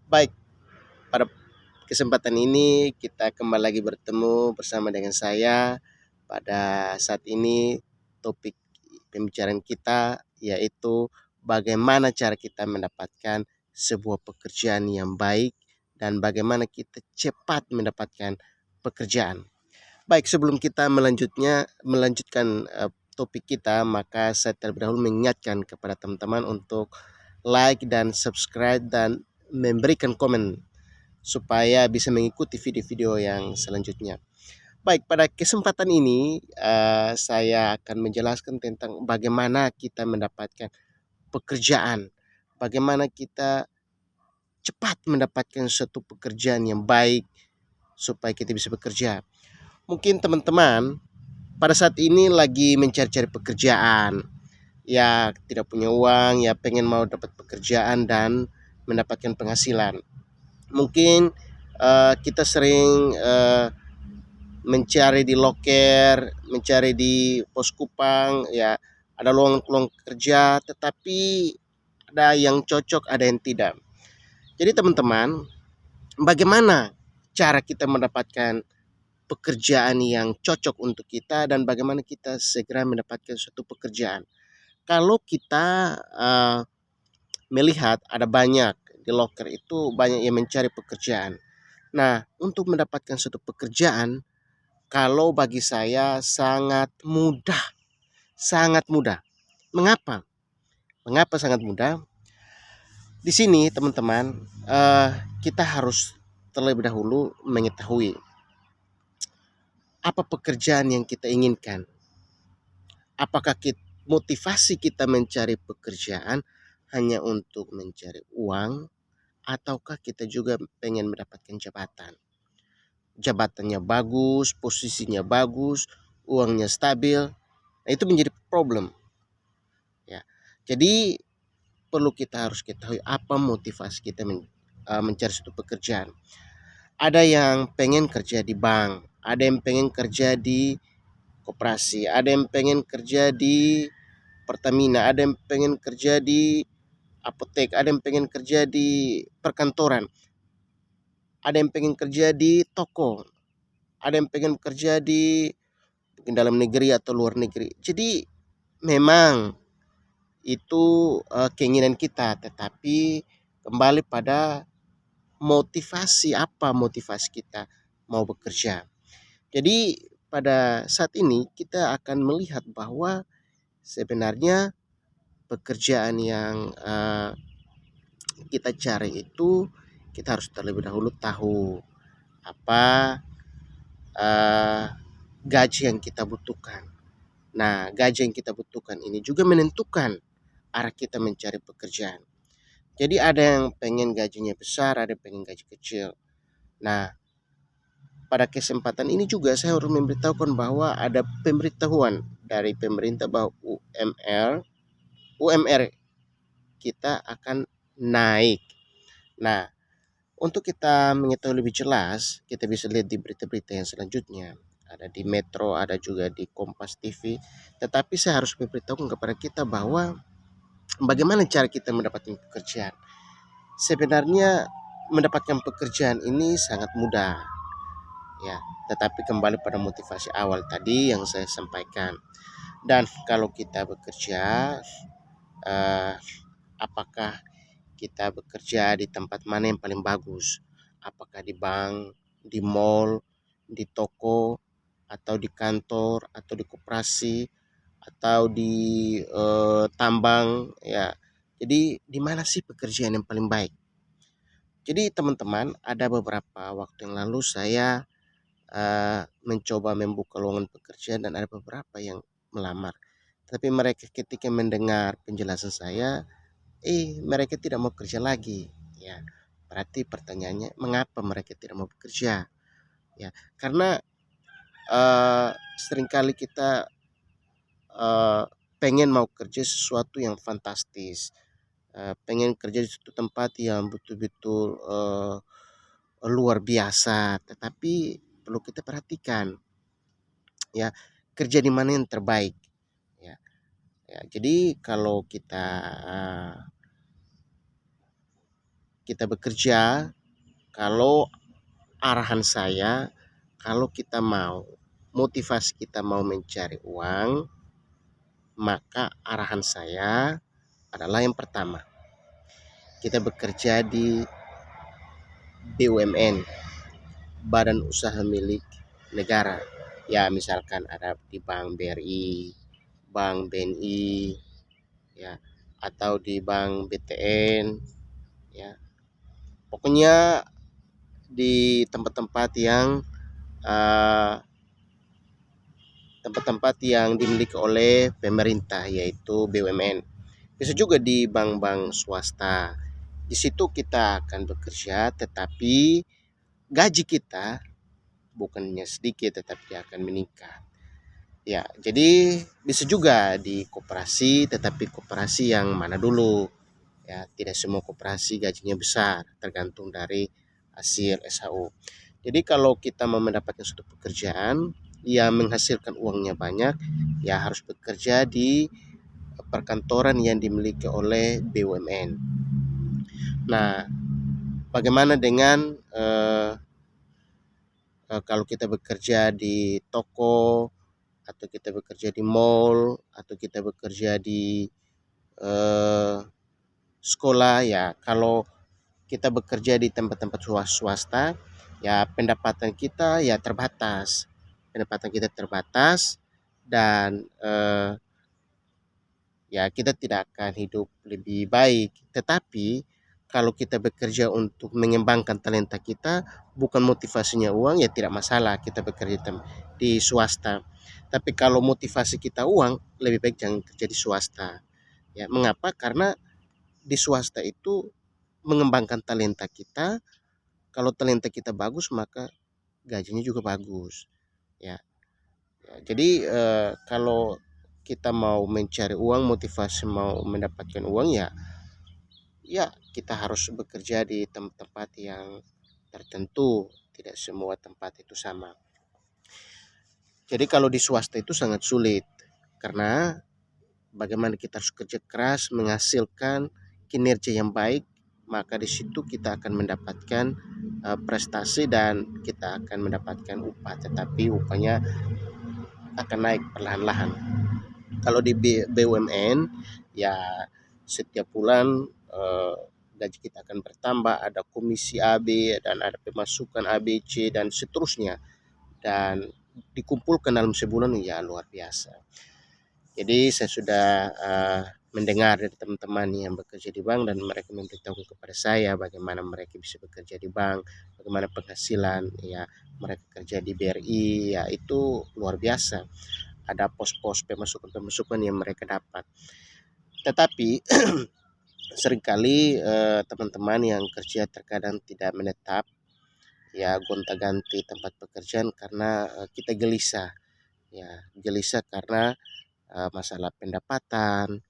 Baik, pada kesempatan ini kita kembali lagi bertemu bersama dengan saya. Pada saat ini topik pembicaraan kita yaitu bagaimana cara kita mendapatkan sebuah pekerjaan yang baik dan bagaimana kita cepat mendapatkan pekerjaan. Baik, sebelum kita melanjutkan topik kita, maka saya terlebih dahulu mengingatkan kepada teman-teman untuk like dan subscribe dan memberikan komen supaya bisa mengikuti video-video yang selanjutnya. Baik, pada kesempatan ini saya akan menjelaskan tentang bagaimana kita mendapatkan pekerjaan, bagaimana kita cepat mendapatkan suatu pekerjaan yang baik supaya kita bisa bekerja. Mungkin teman-teman pada saat ini lagi mencari-cari pekerjaan, ya tidak punya uang, ya pengen mau dapat pekerjaan dan mendapatkan penghasilan. Mungkin kita sering mencari di loker, mencari di pos kupang, ya ada lowongan kerja, tetapi ada yang cocok, ada yang tidak. Jadi teman-teman, bagaimana cara kita mendapatkan pekerjaan yang cocok untuk kita dan bagaimana kita segera mendapatkan suatu pekerjaan? Kalau kita melihat ada banyak di loker itu banyak yang mencari pekerjaan. Nah, untuk mendapatkan suatu pekerjaan, kalau bagi saya sangat mudah, sangat mudah. Mengapa? Mengapa sangat mudah? Di sini teman-teman, kita harus terlebih dahulu mengetahui apa pekerjaan yang kita inginkan. Apakah motivasi kita mencari pekerjaan hanya untuk mencari uang, ataukah kita juga pengen mendapatkan jabatan? Jabatannya bagus, posisinya bagus, uangnya stabil. Nah, itu menjadi problem ya. Jadi perlu kita harus ketahui apa motivasi kita mencari suatu pekerjaan. Ada yang pengen kerja di bank, ada yang pengen kerja di koperasi, ada yang pengen kerja di Pertamina, ada yang pengen kerja di apotek, ada yang pengen kerja di perkantoran, ada yang pengen kerja di toko, ada yang pengen kerja di mungkin dalam negeri atau luar negeri. Jadi memang itu keinginan kita, tetapi kembali pada motivasi, apa motivasi kita mau bekerja. Jadi pada saat ini kita akan melihat bahwa sebenarnya pekerjaan yang kita cari itu kita harus terlebih dahulu tahu apa uh, gaji yang kita butuhkan. Nah, gaji yang kita butuhkan ini juga menentukan arah kita mencari pekerjaan. Jadi ada yang pengen gajinya besar, ada yang pengen gaji kecil. Nah, pada kesempatan ini juga saya harus memberitahukan bahwa ada pemberitahuan dari pemerintah bahwa UMR kita akan naik. Nah, untuk kita mengetahui lebih jelas, kita bisa lihat di berita-berita yang selanjutnya. Ada di Metro, ada juga di Kompas TV. Tetapi saya harus memberitahukan kepada kita bahwa bagaimana cara kita mendapatkan pekerjaan. Sebenarnya mendapatkan pekerjaan ini sangat mudah, ya. Tetapi kembali pada motivasi awal tadi yang saya sampaikan. Dan kalau kita bekerja, eh, apakah kita bekerja di tempat mana yang paling bagus? Apakah di bank, di mall, di toko, atau di kantor, atau di koperasi, atau di tambang, ya. Jadi di mana sih pekerjaan yang paling baik? Jadi teman-teman, ada beberapa waktu yang lalu saya mencoba membuka lowongan pekerjaan dan ada beberapa yang melamar. Tapi mereka ketika mendengar penjelasan saya, mereka tidak mau kerja lagi. Ya, berarti pertanyaannya mengapa mereka tidak mau bekerja? Ya, karena seringkali kita eh, pengen mau kerja sesuatu yang fantastis, pengen kerja di suatu tempat yang betul-betul luar biasa, tetapi perlu kita perhatikan ya kerja di mana yang terbaik ya. Ya, jadi kalau kita kita bekerja, kalau arahan saya, kalau kita mau, motivasi kita mau mencari uang, maka arahan saya adalah yang pertama, kita bekerja di BUMN, Badan Usaha Milik Negara. Ya, misalkan ada di Bank BRI, Bank BNI, ya, atau di Bank BTN, ya. Pokoknya di tempat-tempat yang eh, tempat-tempat yang dimiliki oleh pemerintah, yaitu BUMN. Bisa juga di bank-bank swasta. Di situ kita akan bekerja, tetapi gaji kita bukannya sedikit, tetapi dia akan meningkat. Ya, jadi bisa juga di koperasi, tetapi koperasi yang mana dulu? Ya, tidak semua koperasi gajinya besar, tergantung dari hasil SHU. Jadi kalau kita mau mendapatkan suatu pekerjaan yang menghasilkan uangnya banyak, ya harus bekerja di perkantoran yang dimiliki oleh BUMN. Nah, bagaimana dengan kalau kita bekerja di toko, atau kita bekerja di mall, atau kita bekerja di eh, sekolah? Ya, kalau kita bekerja di tempat-tempat swasta, ya pendapatan kita ya terbatas. Pendapatan kita terbatas dan ya kita tidak akan hidup lebih baik. Tetapi kalau kita bekerja untuk mengembangkan talenta kita, bukan motivasinya uang, ya tidak masalah kita bekerja di swasta. Tapi kalau motivasi kita uang, lebih baik jangan kerja di swasta. Ya, mengapa? Karena di swasta itu mengembangkan talenta kita. Kalau talenta kita bagus, maka gajinya juga bagus. Ya, jadi kalau kita mau mencari uang, motivasi mau mendapatkan uang, ya kita harus bekerja di tempat-tempat yang tertentu. Tidak semua tempat itu sama. Jadi kalau di swasta itu sangat sulit, karena bagaimana kita harus kerja keras menghasilkan kinerja yang baik, maka di situ kita akan mendapatkan prestasi dan kita akan mendapatkan upah, tetapi upahnya akan naik perlahan-lahan. Kalau di BUMN, ya setiap bulan gaji kita akan bertambah, ada komisi AB dan ada pemasukan ABC dan seterusnya, dan dikumpulkan dalam sebulan, ya luar biasa. Jadi saya sudah mendengar dari teman-teman yang bekerja di bank, dan mereka memberitahu kepada saya bagaimana mereka bisa bekerja di bank, bagaimana penghasilan, ya mereka kerja di BRI, ya itu luar biasa. Ada pos-pos pemasukan-pemasukan yang mereka dapat. Tetapi seringkali teman-teman yang kerja terkadang tidak menetap, ya gonta-ganti tempat pekerjaan karena kita gelisah, ya gelisah karena masalah pendapatan,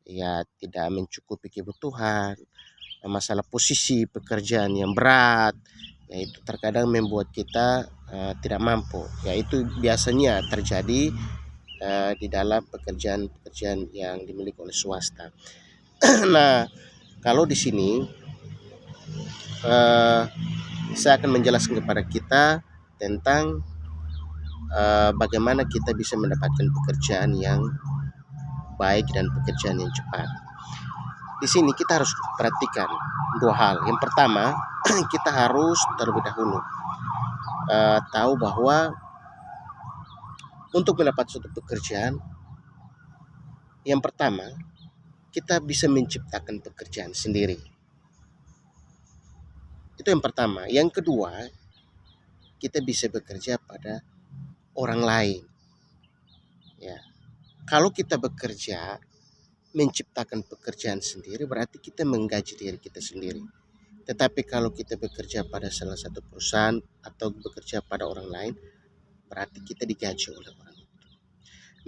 ya tidak mencukupi kebutuhan, masalah posisi pekerjaan yang berat, yaitu terkadang membuat kita tidak mampu. Ya itu biasanya terjadi di dalam pekerjaan-pekerjaan yang dimiliki oleh swasta. Nah, kalau di sini eh, saya akan menjelaskan kepada kita tentang bagaimana kita bisa mendapatkan pekerjaan yang baik dan pekerjaan yang cepat. Di sini kita harus perhatikan dua hal. Yang pertama, kita harus terlebih dahulu tahu bahwa untuk mendapat suatu pekerjaan, yang pertama kita bisa menciptakan pekerjaan sendiri. Itu yang pertama. Yang kedua, kita bisa bekerja pada orang lain. Ya, kalau kita bekerja menciptakan pekerjaan sendiri, berarti kita menggaji diri kita sendiri. Tetapi kalau kita bekerja pada salah satu perusahaan atau bekerja pada orang lain, berarti kita digaji oleh orang itu.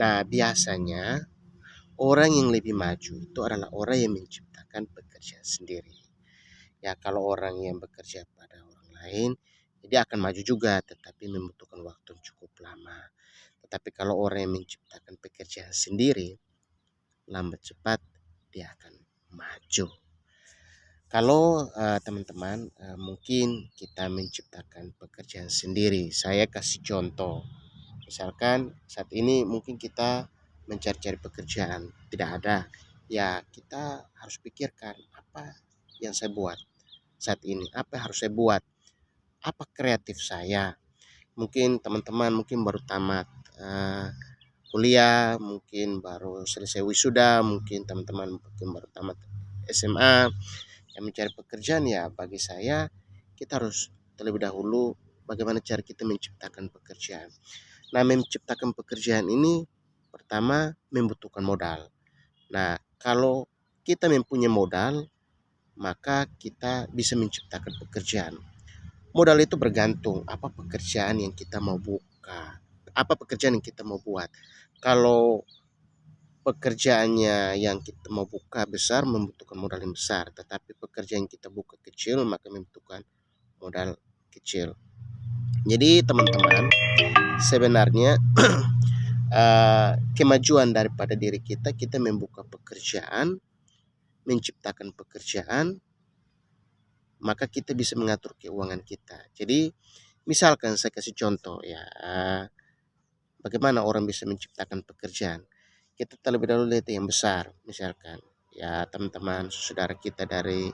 Nah, biasanya orang yang lebih maju itu adalah orang yang menciptakan pekerjaan sendiri. Ya, kalau orang yang bekerja pada orang lain, dia akan maju juga, tetapi membutuhkan waktu yang cukup lama. Tetapi kalau orang yang menciptakan pekerjaan sendiri, lambat cepat dia akan maju. Kalau, teman-teman, mungkin kita menciptakan pekerjaan sendiri. Saya kasih contoh, misalkan saat ini mungkin kita mencari-cari pekerjaan, tidak ada, ya kita harus pikirkan, apa yang saya buat saat ini, apa yang harus saya buat, apa kreatif saya. Mungkin teman-teman mungkin baru tamat, kuliah, mungkin baru selesai wisuda, mungkin teman-teman mungkin baru tamat SMA, yang mencari pekerjaan. Ya bagi saya kita harus terlebih dahulu bagaimana cara kita menciptakan pekerjaan. Nah, menciptakan pekerjaan ini pertama membutuhkan modal. Nah, kalau kita mempunyai modal, maka kita bisa menciptakan pekerjaan. Modal itu bergantung apa pekerjaan yang kita mau buka, apa pekerjaan yang kita mau buat. Kalau pekerjaannya yang kita mau buka besar membutuhkan modal yang besar, tetapi pekerjaan yang kita buka kecil maka membutuhkan modal kecil. Jadi teman-teman, sebenarnya kemajuan daripada diri kita, kita membuka pekerjaan, menciptakan pekerjaan, maka kita bisa mengatur keuangan kita. Jadi misalkan saya kasih contoh ya, bagaimana orang bisa menciptakan pekerjaan. Kita terlebih dahulu lihat yang besar, misalkan ya teman-teman saudara kita dari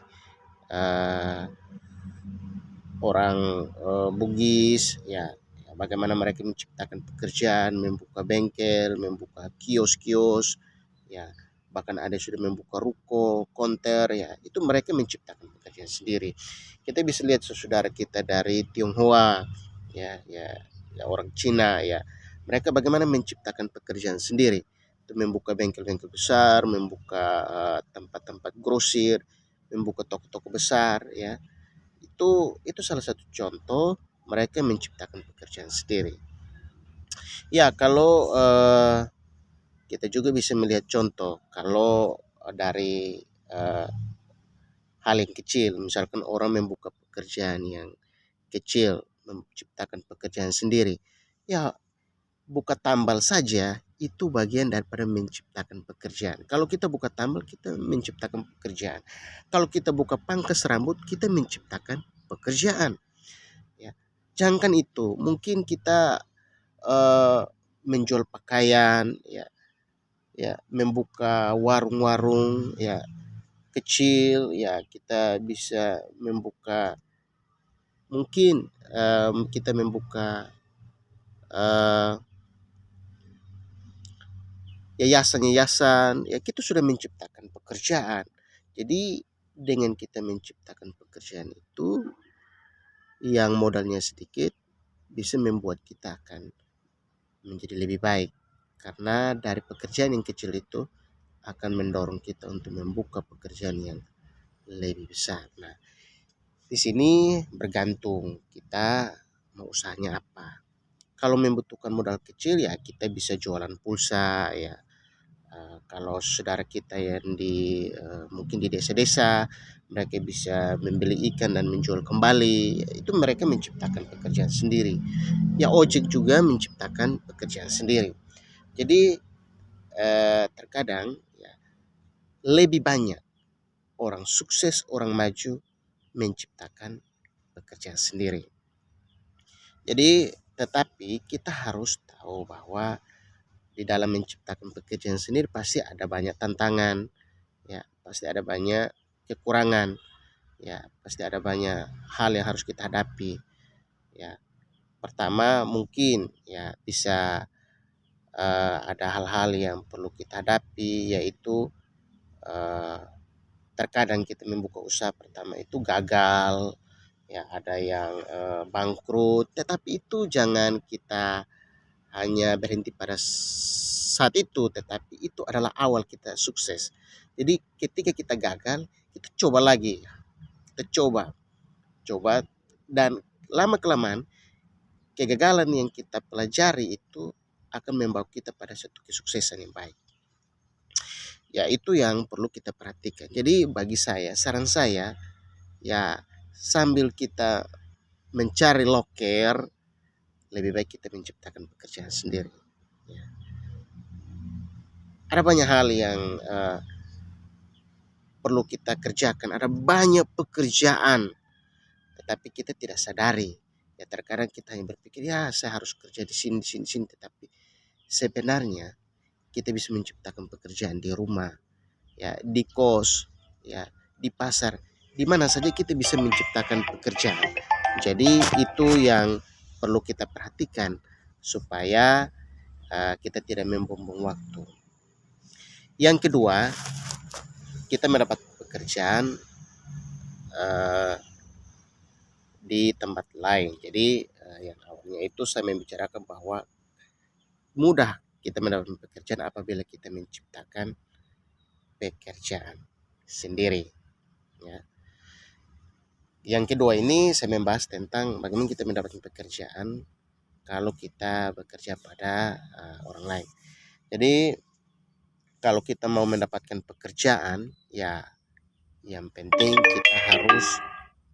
eh, orang Bugis ya, ya, bagaimana mereka menciptakan pekerjaan, membuka bengkel, membuka kios-kios ya, bahkan ada yang sudah membuka ruko, konter ya, itu mereka menciptakan pekerjaan sendiri. Kita bisa lihat saudara kita dari Tionghoa ya, ya, ya orang Cina ya, mereka bagaimana menciptakan pekerjaan sendiri, itu membuka bengkel-bengkel besar, membuka tempat-tempat grosir, membuka toko-toko besar ya, itu salah satu contoh mereka menciptakan pekerjaan sendiri. Ya kalau kita juga bisa melihat contoh kalau dari eh, hal yang kecil, misalkan orang membuka pekerjaan yang kecil, menciptakan pekerjaan sendiri, ya buka tambal saja itu bagian daripada menciptakan pekerjaan. Kalau kita buka tambal, kita menciptakan pekerjaan. Kalau kita buka pangkas rambut, kita menciptakan pekerjaan. Ya, jangankan itu, mungkin kita menjual pakaian, ya, ya, membuka warung-warung, ya, kecil, ya, kita bisa membuka, mungkin kita membuka eh, yayasan-yayasan, ya, kita sudah menciptakan pekerjaan. Jadi dengan kita menciptakan pekerjaan itu yang modalnya sedikit bisa membuat kita akan menjadi lebih baik, karena dari pekerjaan yang kecil itu akan mendorong kita untuk membuka pekerjaan yang lebih besar. Nah, di sini bergantung kita mau usahanya apa. Kalau membutuhkan modal kecil ya kita bisa jualan pulsa ya. Kalau saudara kita yang di mungkin di desa-desa, mereka bisa membeli ikan dan menjual kembali. Ya, itu mereka menciptakan pekerjaan sendiri. Ya ojek juga menciptakan pekerjaan sendiri. Jadi terkadang ya, lebih banyak orang sukses, orang maju menciptakan pekerjaan sendiri. Jadi, tetapi kita harus tahu bahwa di dalam menciptakan pekerjaan sendiri pasti ada banyak tantangan, ya, pasti ada banyak kekurangan, ya, pasti ada banyak hal yang harus kita hadapi, ya. Pertama mungkin ya bisa ada hal-hal yang perlu kita hadapi, yaitu eh, terkadang kita membuka usaha pertama itu gagal, ya ada yang bangkrut, tetapi itu jangan kita hanya berhenti pada saat itu, tetapi itu adalah awal kita sukses. Jadi ketika kita gagal, kita coba lagi, kita coba, dan lama kelamaan kegagalan yang kita pelajari itu akan membawa kita pada satu kesuksesan yang baik. Ya itu yang perlu kita perhatikan. Jadi bagi saya, saran saya, ya sambil kita mencari loker, lebih baik kita menciptakan pekerjaan sendiri. Ya. Ada banyak hal yang perlu kita kerjakan, ada banyak pekerjaan, tetapi kita tidak sadari. Ya terkadang kita hanya berpikir, ya saya harus kerja di sini, di sini, di sini, tetapi sebenarnya kita bisa menciptakan pekerjaan di rumah, ya di kos, ya di pasar, di mana saja kita bisa menciptakan pekerjaan. Jadi itu yang perlu kita perhatikan supaya kita tidak membuang waktu. Yang kedua, kita mendapat pekerjaan di tempat lain. Jadi yang awalnya itu saya membicarakan bahwa mudah kita mendapatkan pekerjaan apabila kita menciptakan pekerjaan sendiri. Ya. Yang kedua ini saya membahas tentang bagaimana kita mendapatkan pekerjaan kalau kita bekerja pada orang lain. Jadi kalau kita mau mendapatkan pekerjaan, ya yang penting kita harus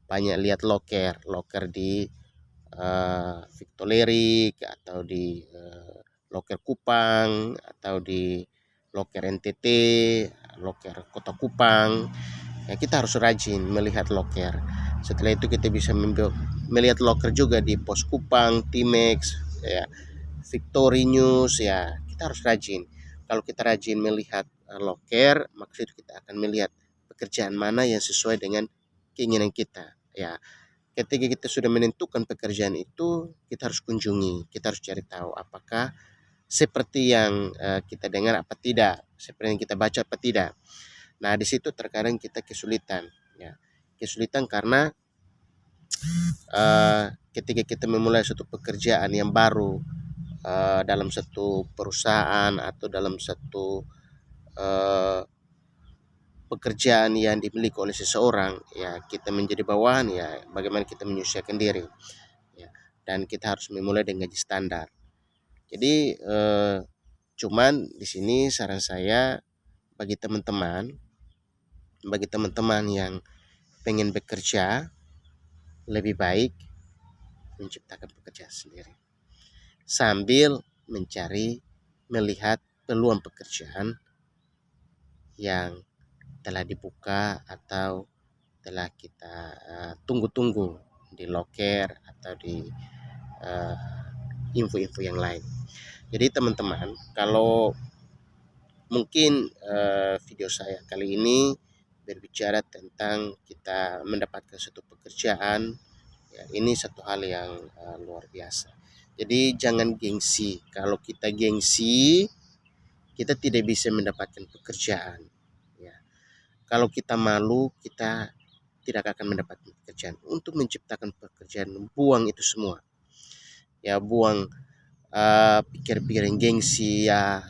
banyak lihat loker di Victor Lirik atau di loker Kupang atau di loker NTT, loker Kota Kupang. Ya kita harus rajin melihat loker. Setelah itu kita bisa melihat loker juga di Pos Kupang, Timex, ya, Victory News, ya kita harus rajin. Kalau kita rajin melihat loker, maka itu kita akan melihat pekerjaan mana yang sesuai dengan keinginan kita. Ya, ketika kita sudah menentukan pekerjaan itu, kita harus kunjungi, kita harus cari tahu apakah seperti yang kita dengar apa tidak, seperti yang kita baca apa tidak. Nah, di situ terkadang kita kesulitan, ya. Kesulitan karena ketika kita memulai suatu pekerjaan yang baru dalam satu perusahaan atau dalam satu pekerjaan yang dimiliki oleh seseorang, ya kita menjadi bawahan, ya bagaimana kita menyesuaikan diri, ya. Dan kita harus memulai dengan gaji standar. Jadi cuman di sini saran saya bagi teman-teman yang pengen bekerja, lebih baik menciptakan pekerjaan sendiri sambil melihat peluang pekerjaan yang telah dibuka atau telah kita tunggu-tunggu di loker atau di info-info yang lain. Jadi teman-teman, kalau mungkin video saya kali ini berbicara tentang kita mendapatkan suatu pekerjaan, ya, ini satu hal yang luar biasa. Jadi jangan gengsi. Kalau kita gengsi, kita tidak bisa mendapatkan pekerjaan. Ya. Kalau kita malu, kita tidak akan mendapatkan pekerjaan. Untuk menciptakan pekerjaan, buang itu semua. Ya, buang pikir-pikir yang gengsi, ya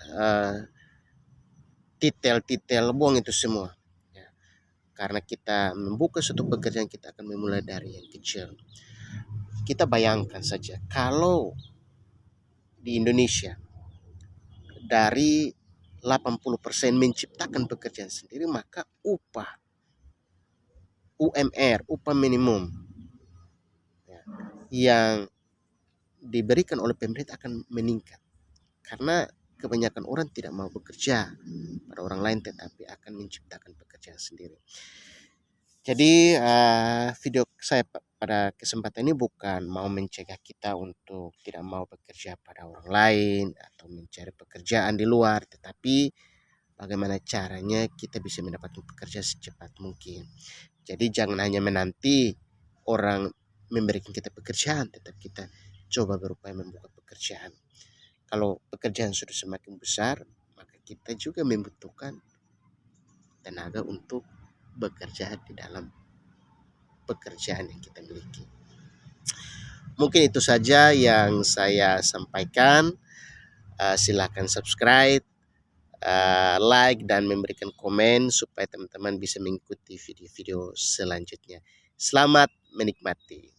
titel-titel, buang itu semua. Ya. Karena kita membuka suatu pekerjaan, kita akan memulai dari yang kecil. Kita bayangkan saja kalau di Indonesia dari 80% menciptakan pekerjaan sendiri, maka upah UMR, upah minimum, ya, yang diberikan oleh pemerintah akan meningkat. Karena kebanyakan orang tidak mau bekerja pada orang lain, tetapi akan menciptakan pekerjaan sendiri. Jadi video saya pada kesempatan ini bukan mau mencegah kita untuk tidak mau bekerja pada orang lain atau mencari pekerjaan di luar, tetapi bagaimana caranya kita bisa mendapatkan pekerjaan secepat mungkin. Jadi jangan hanya menanti orang memberikan kita pekerjaan, tetapi kita coba berupaya membuka pekerjaan. Kalau pekerjaan sudah semakin besar, maka kita juga membutuhkan tenaga untuk bekerja di dalam pekerjaan yang kita miliki. Mungkin itu saja yang saya sampaikan. Silakan subscribe, like, dan memberikan komen supaya teman-teman bisa mengikuti video-video selanjutnya. Selamat menikmati.